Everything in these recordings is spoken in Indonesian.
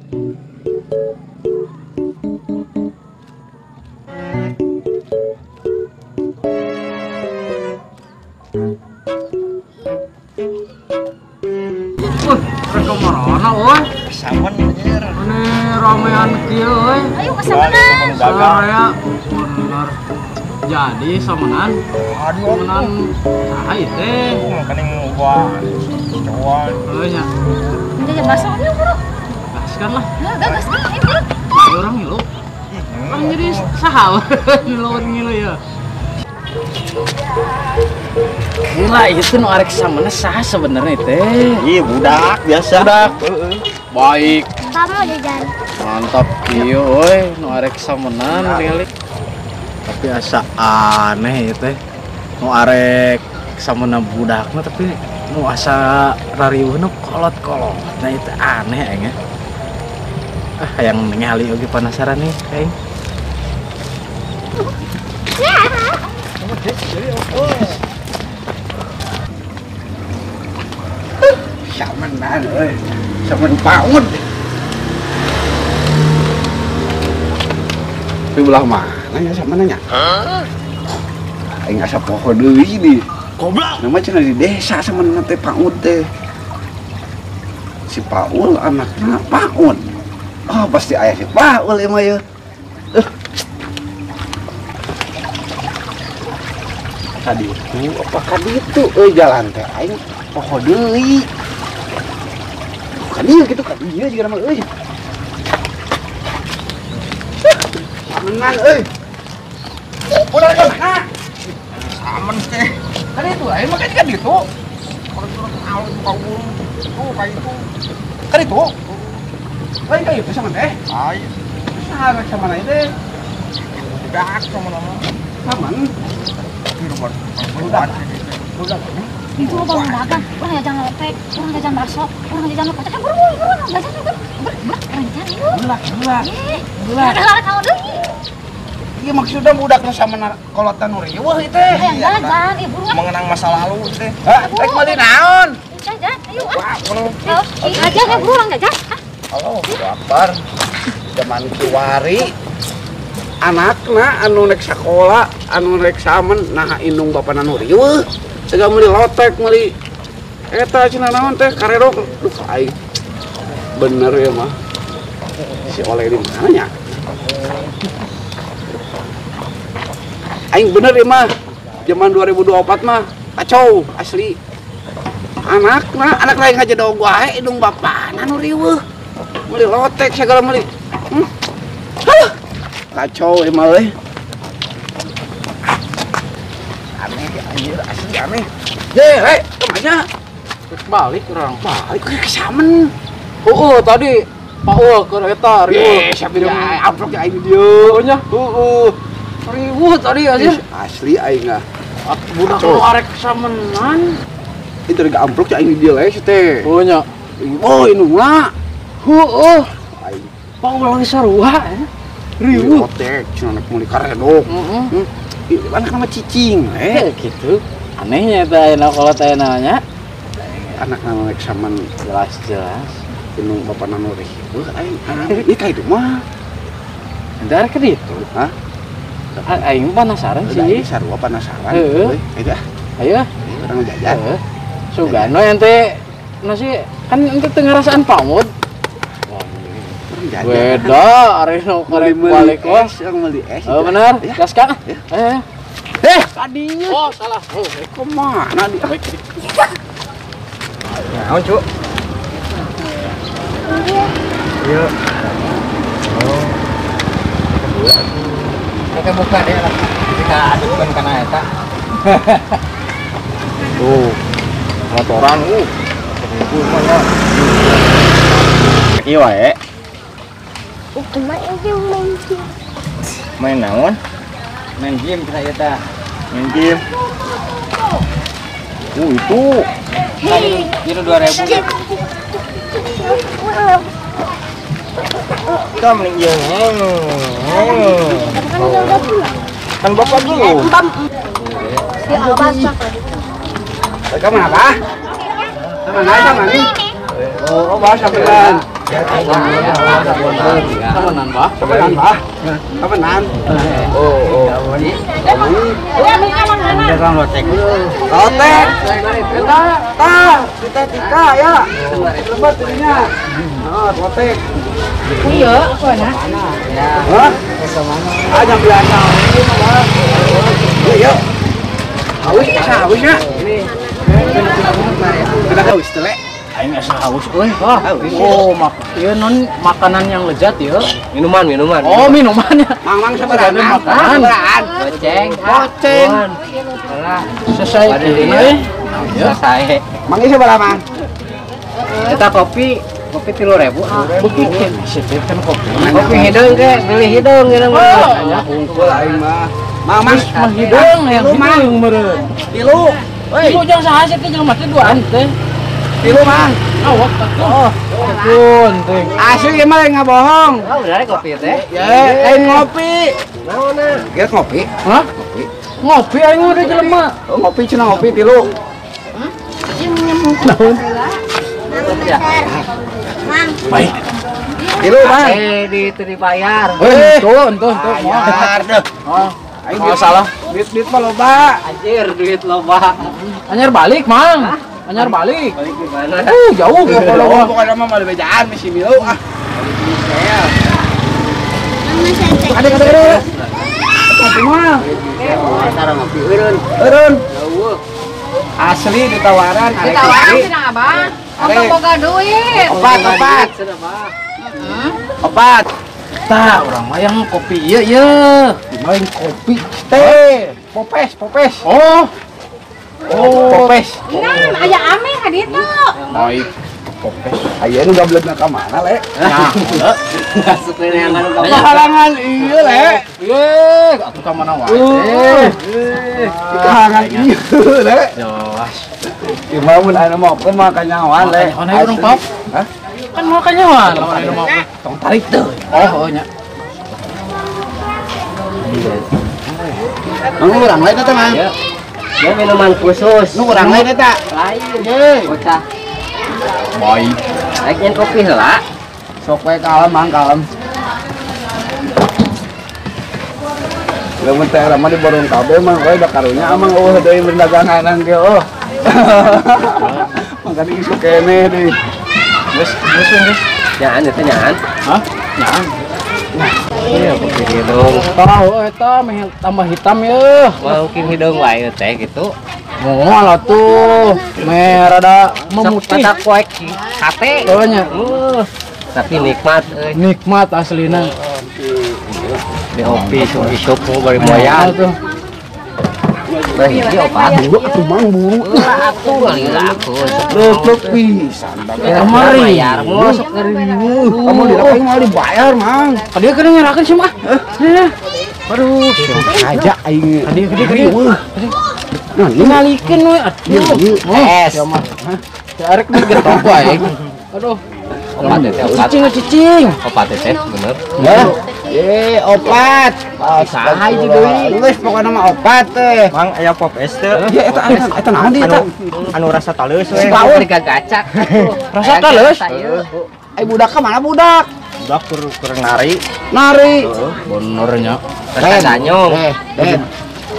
Mereka marana, woi. Saman anjir. Ini ramean kieu, woi. Ayo ke samanan. Saraya bener. Jadi samanan. Aduh, Samanan saha ieu teh? makanya ngubah cowan. Heuh nya. Jadi masuk aja bro. Gaskan lah. Nah, gagas kan ini bro. Orang ngilu. Orang jadi saha ngilu ngilu ya. Gila itu nu arek samana saha sebenarnya teh? Iya budak biasa. Budak. Baik. Kamu jajan. Mantap kieu euy nu arek samenan ningali. Tapi asa aneh teh. Nu arek samana budak mah tapi nu asa rarieuhna kolot-kolot. Nah itu aneh aing. Yang ningali oge penasaran nih aing. Samenan euy. Samen paud. Di belah mana ya samananya? Aing asa poho deui di. Goblok. Nama cenah di desa samanana teh paud teh. Si Paul anakna Paun. Oh pasti ayah si Paul emang ya. Tadi itu apakah itu? Jalan teh aing poho deui. Kan ieu kitu kan ieu juga nama euy. Samenan euy. Udah ke mana? Samen teh. Kan itu aing mah kan gitu. Orang-orang tahu Paul. Tuh kayak itu. Kan itu. Lain kayak itu sama teh. Ayo. Saha sama lain teh. Budak sama nama. Saman. Budak. Budak. Itu lo bangun dagang, orang jajan lepek, orang jajan bakso, orang jajan kocak, buruan, jajan juga, orang jajan yuk. Budak. Ada kamu deh. Iya maksudnya budaknya sama kolotan riweuh itu teh. Yang jajan, buruan. Mengenang masa lalu teh. Hah, rek meuli naon? Jajan, ayo. Wah, Jajan ya buruan jajan. Halo, Akbar. Zaman kiwari anakna anu rek sakola, anu rek samen nah indung bapana nu riweuh. Tega meuli lotek meuli eta cenah naon teh karerok. Duh aing. Bener ya mah. Si oleh di mana nya? Aing bener ya mah. Zaman 2024 mah kacau asli. Anak lain aja dong wae indung bapana nu riweuh. Meuli lotek segala meuli. Kacau emang euy. Aneh anjir asli aneh. Rek, kemana? Balik orang. Balik ke samen. Tadi Paul ke eta riweuh. Siapa dia amplop ya aing dia. Oh nya. Riweuh tadi aja. Asli aing ah. Budak nu arek samenan. Itu juga amplop ya aing dia leh teh. Oh nya. Oh indungna. Aing Paul lagi sarua. riweuh. Otek cenah meuli karedok. Anak nama cicing gitu. Anehnya eta ayeuna kalau teh nanya. Anak nama rek saman Jelas. indung bapana nu riweuh aing. Ieu ka itu mah. Dar ke ditu. Hah? Aing penasaran Aing sih. sarua penasaran. Heuh. Ayo dah. Ayo. Urang jajan. Sugano ente nasi kan ente teu ngarasaan pamut. Beda ari nu karek balik wah. Yang meuli es. Oh bener. Gas Kang. Kadinya. Oh salah. Kemana dia? Naon, Cuk? Iya. Oh. Kita buka deh lah. Kita adukkan kana eta. Tuh. Motoran semuanya. Ieu wae. Cuma ini main game. Main naon? Main game kita eta. Main game. Itu. Itu 2000. Kita mending jeung. Kan bapak dulu. Ya basah. Kamu apa? Sama nih. Oh, bahasa pelan. Temenan, Bah. Temenan, Bah. Temenan. Oh. Lotek. Kita tika ya. Lebat ininya. Oh, lotek. Iya, apa nah? Hah? Aja biasa. Iya. Haus ya. Ini. Kita haus teh. Aing asa haus euy. Oh, ieu non makanan yang lezat ya. Minuman. Oh, minumannya. Mang seberang Makanan. Goceng. Selesai kieu euy. Selesai. Mang ini seberang mang. Kita kopi 3.000. Bukti situ kan kopi. Kopi hidung ke, beli hidung gitu mah. Ya hungkul aing mah. Mang Mah hidung yang hidung meureun. Tilu. Ibu jangan sahase teh jelema teh duaan teh. Tilu mang. Awak oh. Pun teh. Asli mah enggak bohong. Oh, benar kopi teh. Ya, aing ngopi. Naonna? Kita ngopi. Hah? Ngopi aing mah deui jelema. Oh, ngopi cenah ngopi tilu. Ya. Baik. Tilu mang. Itu dibayar. Tuh. Bayar deh. Oh. Aing Oh, salah. Duit mah loba. Anjir, duit loba. Anyar balik, Mang. Anyar balik. Balik di mana? Jauh Kalau pokoknya mah mau bejaan misi milu ah. Ada. Ngopi mah. Cara ngopi eureun. Eureun. Jauh. Asli ditawaran arek Ditawaran kopi. cenah Abang. Are. Untuk boga duit. Opat. Opat. Tah, urang mah yang kopi ieu. Main kopi. Teh. Popes. Oh. Popes. Nah, aya ame ka ditu. Baik. Popes. Aya nu gablegna ka mana le? Nah, Masuk ini yang kan Ka halangan ieu le. atuh ka mana wae. Ka halangan ieu le. Jelas. Ieu mah mun aya mau ke mah kanyawan le. Mana urang pap? Hah? Kan mau kanyawan lamun anu mau. Tong tarik teh. Oh, nya. Nu urang lain eta mah. Ya minuman khusus. Nu urang lain eta. Lain. Bocah. Baik. Naik nyen kopi heula. Sok we kalem mang kalem. Lamun teh mah di borong kabeh mah we da karunya amang eueuh deui mendagangan ge oh. Makanya isu kene deui. Geus. Nyaan itu nyaan. Hah? Nyaan. Iya kopi hidung. Tahu eta meh tambah hitam ya. Mungkin hidung wae teh gitu. Moal atuh. Meh rada memutih. Mata kuek sate. Oh nya. Tapi nikmat euy. Nikmat aslina. Di opi sup bari moyang. tuh. Bari hiji opat. Buru atuh mang buru. Atuh kali laku. Leuk pisan. Kamari. Bayar masuk ke Kamu dilakuin mau dibayar mang. Dia kena nyerahkan sih mah. Aduh. Aja aing. Dia. Nah, ini Ngalikeun we atuh. Es. Arek mah getok wae. Aduh. Opat teh opat. Cicing. Opat teh bener. ya. Opat. Saha hiji deui. Geus pokona mah opat teh. Mang aya pop es teh. Ya eta naon di eta? Anu rasa taleus Si we. bau digagacak. Rasa taleus? Ai budak ka mana budak? Budak keur nari. Nari. Benernya. Rasa danyong.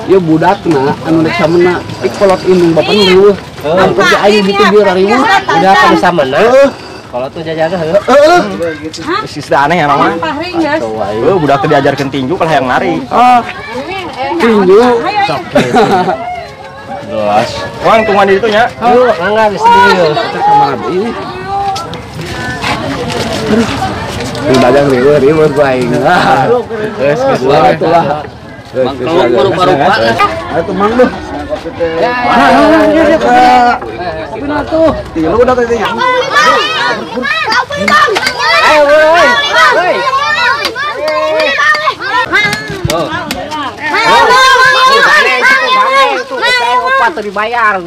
Ieu budakna anu rek samena ikolot indung bapak nu Angkut di ayu gitu biar hari ini. Udah kan bisa menang. Kalau tuh jajan heuh. Sis aneh emang mah. Pahring guys. Budak teh diajarkeun tinju kalau yang nari. Tinju. Jelas. Wang tungguan di situ nya. Yuk, enggak bisa dulu. Kita kemana ini? Dagang ribu gua aing. Geus Itulah. Bangkeluk rupa-rupa. Atuh mang duh. Kopi na tuh. Tilu udah tadi yang. Ayo, woi. Tuh. Itu opat dibayar.